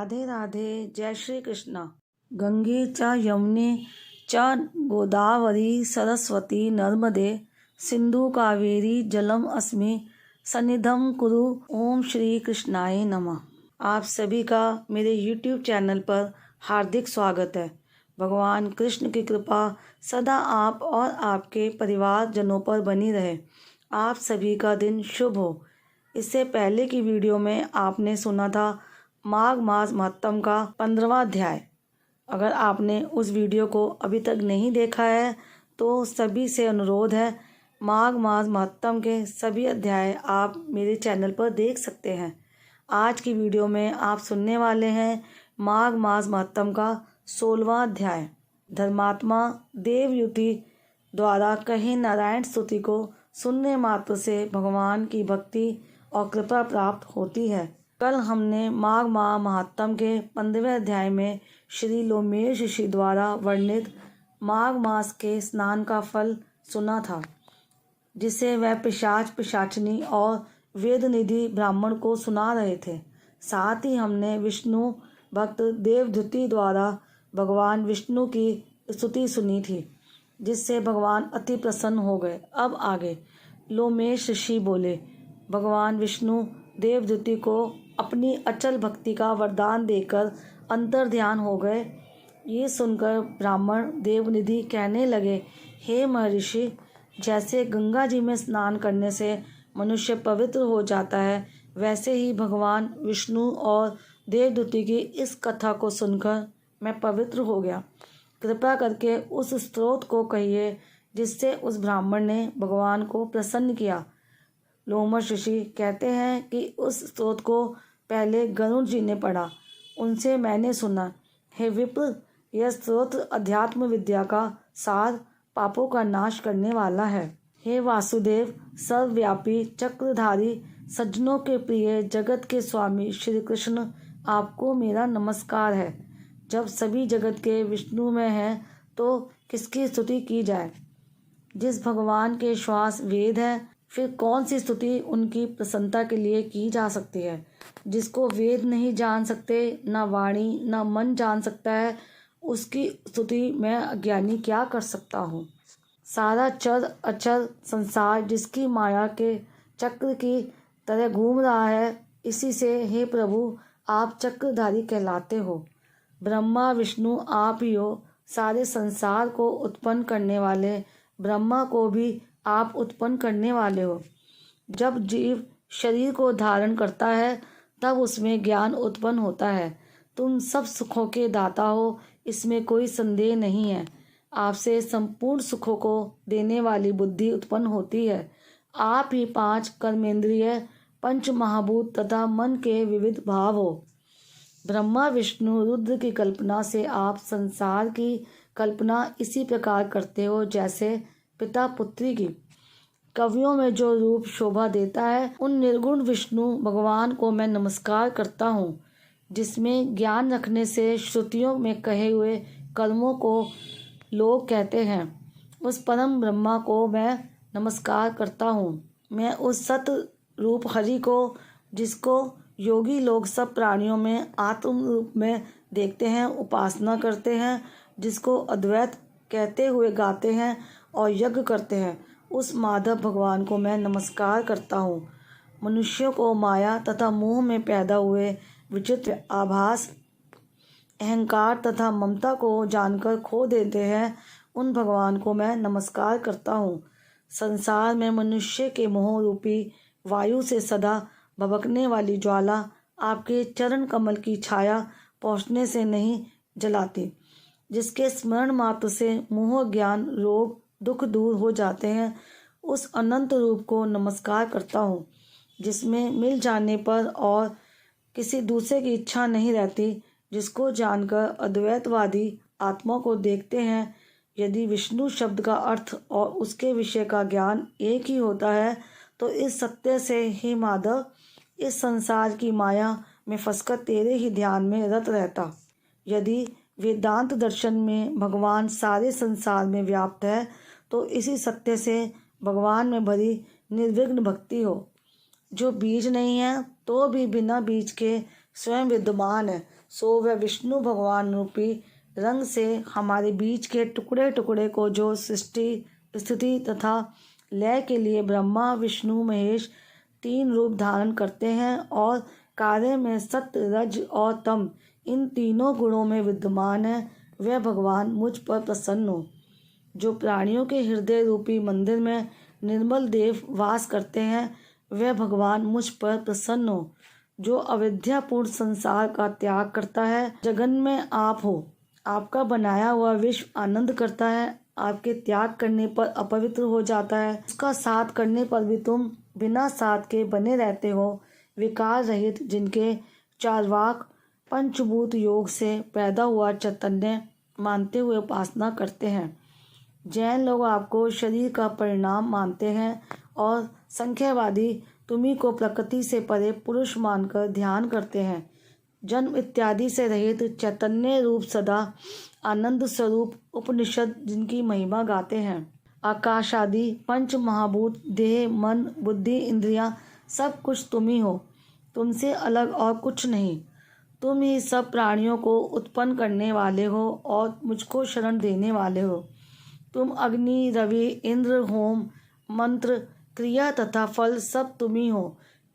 राधे राधे। जय श्री कृष्ण। गंगे च यमुने च गोदावरी सरस्वती नर्मदे सिंधु कावेरी जलम अस्मि सन्निधम कुरु। ओम श्री कृष्णाय नमः। आप सभी का मेरे YouTube चैनल पर हार्दिक स्वागत है। भगवान कृष्ण की कृपा सदा आप और आपके परिवारजनों पर बनी रहे। आप सभी का दिन शुभ हो। इससे पहले की वीडियो में आपने सुना था माघ मास महात्म का 15वां अध्याय। अगर आपने उस वीडियो को अभी तक नहीं देखा है तो सभी से अनुरोध है, माघ मास महात्म के सभी अध्याय आप मेरे चैनल पर देख सकते हैं। आज की वीडियो में आप सुनने वाले हैं माघ मास महात्म का 16वां अध्याय। धर्मात्मा देवयुति द्वारा कहे नारायण स्तुति को सुनने मात्र से भगवान की भक्ति और कृपा प्राप्त होती है। कल हमने माघ माह महात्म के 15वें अध्याय में श्री लोमेश ऋषि द्वारा वर्णित माघ मास के स्नान का फल सुना था, जिसे वह पिशाचनी और वेद निधि ब्राह्मण को सुना रहे थे। साथ ही हमने विष्णु भक्त देवद्युति द्वारा भगवान विष्णु की स्तुति सुनी थी, जिससे भगवान अति प्रसन्न हो गए। अब आगे लोमेश ऋषि बोले, भगवान विष्णु देवद्युति को अपनी अचल भक्ति का वरदान देकर अंतर ध्यान हो गए। ये सुनकर ब्राह्मण देवनिधि कहने लगे, हे महर्षि, जैसे गंगा जी में स्नान करने से मनुष्य पवित्र हो जाता है, वैसे ही भगवान विष्णु और देवद्युति की इस कथा को सुनकर मैं पवित्र हो गया। कृपा करके उस स्त्रोत को कहिए जिससे उस ब्राह्मण ने भगवान को प्रसन्न किया। लोमश ऋषि कहते हैं कि उस स्त्रोत को पहले गरुड़ जी ने पढ़ा, उनसे मैंने सुना। हे विप्र, यह स्त्रोत अध्यात्म विद्या का सार, पापों का नाश करने वाला है। हे वासुदेव, सर्वव्यापी चक्रधारी सज्जनों के प्रिय जगत के स्वामी श्री कृष्ण, आपको मेरा नमस्कार है। जब सभी जगत के विष्णु में हैं तो किसकी स्तुति की जाए। जिस भगवान के श्वास वेद है, फिर कौन सी स्तुति उनकी प्रसन्नता के लिए की जा सकती है। जिसको वेद नहीं जान सकते, ना वाणी ना मन जान सकता है, उसकी स्तुति मैं अज्ञानी क्या कर सकता हूँ। सारा चर अचर संसार जिसकी माया के चक्र की तरह घूम रहा है, इसी से हे प्रभु आप चक्रधारी कहलाते हो। ब्रह्मा विष्णु आप ही हो। सारे संसार को उत्पन्न करने वाले ब्रह्मा को भी आप उत्पन्न करने वाले हो। जब जीव शरीर को धारण करता है तब उसमें ज्ञान उत्पन्न होता है। तुम सब सुखों के दाता हो, इसमें कोई संदेह नहीं है। आपसे संपूर्ण सुखों को देने वाली बुद्धि उत्पन्न होती है। आप ही 5 कर्मेंद्रिय, पंच महाभूत तथा मन के विविध भाव हो। ब्रह्मा विष्णु रुद्र की कल्पना से आप संसार की कल्पना इसी प्रकार करते हो जैसे पिता पुत्री की। कवियों में जो रूप शोभा देता है, उन निर्गुण विष्णु भगवान को मैं नमस्कार करता हूँ, जिसमें ज्ञान रखने से श्रुतियों में कहे हुए कर्मों को लोग कहते हैं। उस परम ब्रह्मा को मैं नमस्कार करता हूँ। मैं उस सत रूप हरि को, जिसको योगी लोग सब प्राणियों में आत्म रूप में देखते हैं, उपासना करते हैं, जिसको अद्वैत कहते हुए गाते हैं और यज्ञ करते हैं, उस माधव भगवान को मैं नमस्कार करता हूँ। मनुष्यों को माया तथा मोह में पैदा हुए विचित्र आभास, अहंकार तथा ममता को जानकर खो देते हैं, उन भगवान को मैं नमस्कार करता हूँ। संसार में मनुष्य के मोह रूपी वायु से सदा भभकने वाली ज्वाला आपके चरण कमल की छाया पहुँचने से नहीं जलाती, जिसके स्मरण मात्र से मोह ज्ञान रोग दुख दूर हो जाते हैं, उस अनंत रूप को नमस्कार करता हूँ, जिसमें मिल जाने पर और किसी दूसरे की इच्छा नहीं रहती, जिसको जानकर अद्वैतवादी आत्मा को देखते हैं। यदि विष्णु शब्द का अर्थ और उसके विषय का ज्ञान एक ही होता है तो इस सत्य से हे माधव, इस संसार की माया में फंसकर तेरे ही ध्यान में रत रहता। यदि वेदांत दर्शन में भगवान सारे संसार में व्याप्त है तो इसी सत्य से भगवान में भरी निर्विघ्न भक्ति हो। जो बीज नहीं है तो भी बिना बीज के स्वयं विद्यमान है, सो वह विष्णु भगवान रूपी रंग से हमारे बीच के टुकड़े टुकड़े को जो सृष्टि स्थिति तथा लय के लिए ब्रह्मा विष्णु महेश 3 रूप धारण करते हैं और कार्य में सत्य रज और तम इन तीनों गुणों में विद्यमान है, वह भगवान मुझ पर प्रसन्न हो। जो प्राणियों के हृदय रूपी मंदिर में निर्मल देव वास करते हैं, वह भगवान मुझ पर प्रसन्न हो। जो अविद्यापूर्ण संसार का त्याग करता है, जगन में आप हो, आपका बनाया हुआ विश्व आनंद करता है, आपके त्याग करने पर अपवित्र हो जाता है, उसका साथ करने पर भी तुम बिना साथ के बने रहते हो। विकार रहित जिनके चारवाक पंचभूत योग से पैदा हुआ चैतन्य मानते हुए उपासना करते हैं। जैन लोग आपको शरीर का परिणाम मानते हैं और संख्यावादी तुम्ही को प्रकृति से परे पुरुष मानकर ध्यान करते हैं। जन्म इत्यादि से रहित चैतन्य रूप सदा आनंद स्वरूप उपनिषद जिनकी महिमा गाते हैं। आकाश आदि पंच महाभूत देह मन बुद्धि इंद्रियां सब कुछ तुम ही हो, तुमसे अलग और कुछ नहीं। तुम ही सब प्राणियों को उत्पन्न करने वाले हो और मुझको शरण देने वाले हो। तुम अग्नि रवि इंद्र होम मंत्र क्रिया तथा फल सब तुम ही हो।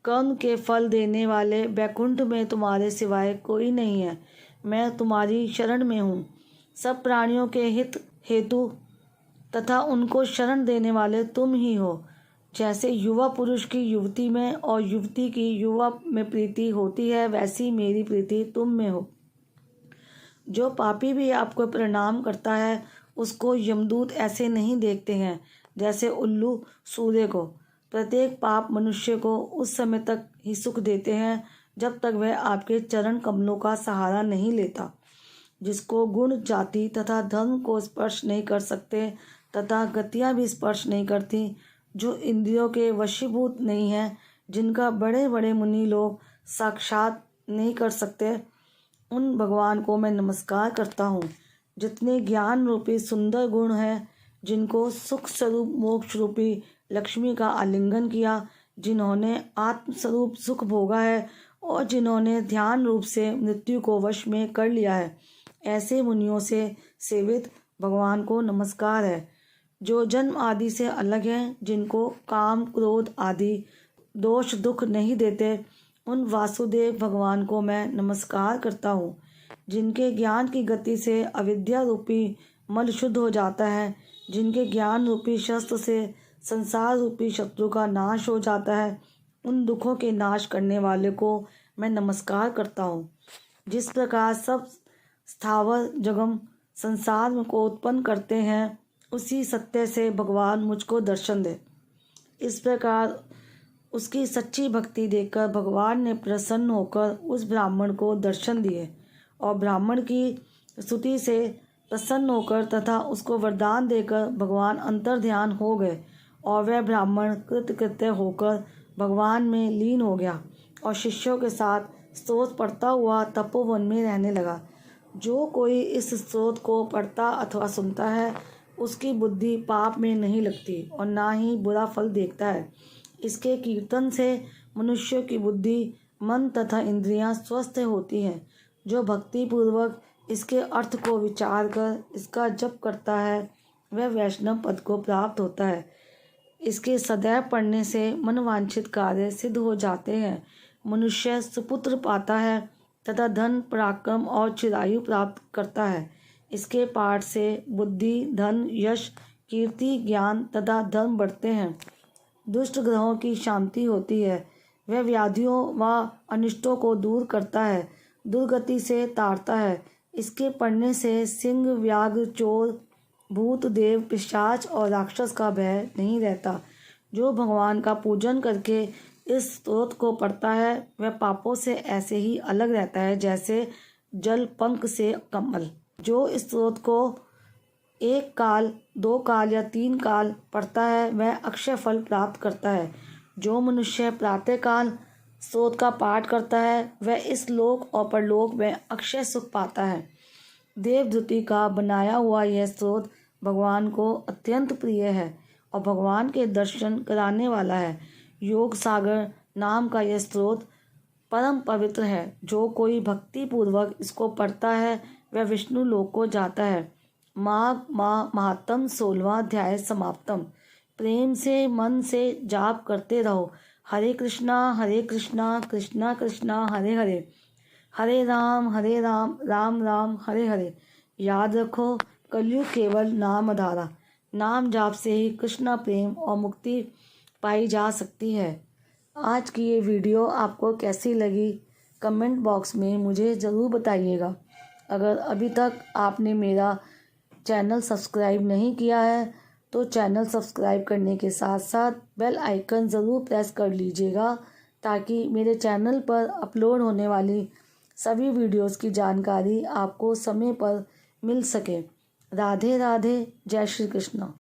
कर्म के फल देने वाले वैकुंठ में तुम्हारे सिवाय कोई नहीं है। मैं तुम्हारी शरण में हूँ। सब प्राणियों के हित हेतु तथा उनको शरण देने वाले तुम ही हो। जैसे युवा पुरुष की युवती में और युवती की युवा में प्रीति होती है, वैसी मेरी प्रीति तुम में हो। जो पापी भी आपको प्रणाम करता है, उसको यमदूत ऐसे नहीं देखते हैं जैसे उल्लू सूर्य को। प्रत्येक पाप मनुष्य को उस समय तक ही सुख देते हैं जब तक वह आपके चरण कमलों का सहारा नहीं लेता। जिसको गुण जाति तथा धर्म को स्पर्श नहीं कर सकते तथा गतियाँ भी स्पर्श नहीं करती, जो इंद्रियों के वशीभूत नहीं हैं, जिनका बड़े बड़े मुनि लोग साक्षात नहीं कर सकते, उन भगवान को मैं नमस्कार करता हूँ। जितने ज्ञान रूपी सुंदर गुण हैं, जिनको सुख स्वरूप मोक्ष रूपी लक्ष्मी का आलिंगन किया, जिन्होंने आत्मस्वरूप सुख भोगा है और जिन्होंने ध्यान रूप से मृत्यु को वश में कर लिया है, ऐसे मुनियों से सेवित भगवान को नमस्कार है। जो जन्म आदि से अलग हैं, जिनको काम क्रोध आदि दोष दुख नहीं देते, उन वासुदेव भगवान को मैं नमस्कार करता हूँ। जिनके ज्ञान की गति से अविद्या रूपी मल शुद्ध हो जाता है, जिनके ज्ञान रूपी शस्त्र से संसार रूपी शत्रु का नाश हो जाता है, उन दुखों के नाश करने वाले को मैं नमस्कार करता हूँ। जिस प्रकार सब स्थावर जगम संसार को उत्पन्न करते हैं, उसी सत्य से भगवान मुझको दर्शन दे। इस प्रकार उसकी सच्ची भक्ति देखकर भगवान ने प्रसन्न होकर उस ब्राह्मण को दर्शन दिए और ब्राह्मण की स्तुति से प्रसन्न होकर तथा उसको वरदान देकर भगवान अंतर्ध्यान हो गए और वह ब्राह्मण कृतकृत्य होकर भगवान में लीन हो गया और शिष्यों के साथ स्तोत्र पढ़ता हुआ तपोवन में रहने लगा। जो कोई इस स्तोत्र को पढ़ता अथवा सुनता है, उसकी बुद्धि पाप में नहीं लगती और ना ही बुरा फल देखता है। इसके कीर्तन से मनुष्य की बुद्धि मन तथा इंद्रियां स्वस्थ होती हैं। जो भक्ति पूर्वक इसके अर्थ को विचार कर इसका जप करता है, वह वैष्णव पद को प्राप्त होता है। इसके सदैव पढ़ने से मनवांछित कार्य सिद्ध हो जाते हैं। मनुष्य सुपुत्र पाता है तथा धन पराक्रम और चिरायु प्राप्त करता है। इसके पाठ से बुद्धि धन यश कीर्ति ज्ञान तथा धर्म बढ़ते हैं। दुष्ट ग्रहों की शांति होती है। वह व्याधियों व अनिष्टों को दूर करता है, दुर्गति से तारता है। इसके पढ़ने से सिंह व्याघ्र चोर भूत देव पिशाच और राक्षस का भय नहीं रहता। जो भगवान का पूजन करके इस स्तोत्र को पढ़ता है, वह पापों से ऐसे ही अलग रहता है जैसे जल पंख से कमल। जो इस स्तोत्र को 1 काल 2 काल या 3 काल पढ़ता है, वह अक्षय फल प्राप्त करता है। जो मनुष्य प्रातः काल स्तोत्र का पाठ करता है, वह इस लोक और परलोक में अक्षय सुख पाता है। देवद्युति का बनाया हुआ यह स्तोत्र भगवान को अत्यंत प्रिय है और भगवान के दर्शन कराने वाला है। योग सागर नाम का यह स्तोत्र परम पवित्र है। जो कोई भक्ति पूर्वक इसको पढ़ता है वह विष्णु लोक को जाता है। माघ माह महात्म 16वां अध्याय समाप्तम। प्रेम से मन से जाप करते रहो। हरे कृष्णा कृष्णा कृष्णा हरे हरे, हरे राम राम राम हरे हरे। याद रखो, कलयुग केवल नाम आधारा। नाम जाप से ही कृष्णा प्रेम और मुक्ति पाई जा सकती है। आज की ये वीडियो आपको कैसी लगी कमेंट बॉक्स में मुझे ज़रूर बताइएगा। अगर अभी तक आपने मेरा चैनल सब्सक्राइब नहीं किया है तो चैनल सब्सक्राइब करने के साथ साथ बेल आइकन ज़रूर प्रेस कर लीजिएगा, ताकि मेरे चैनल पर अपलोड होने वाली सभी वीडियोस की जानकारी आपको समय पर मिल सके। राधे राधे, जय श्री कृष्ण।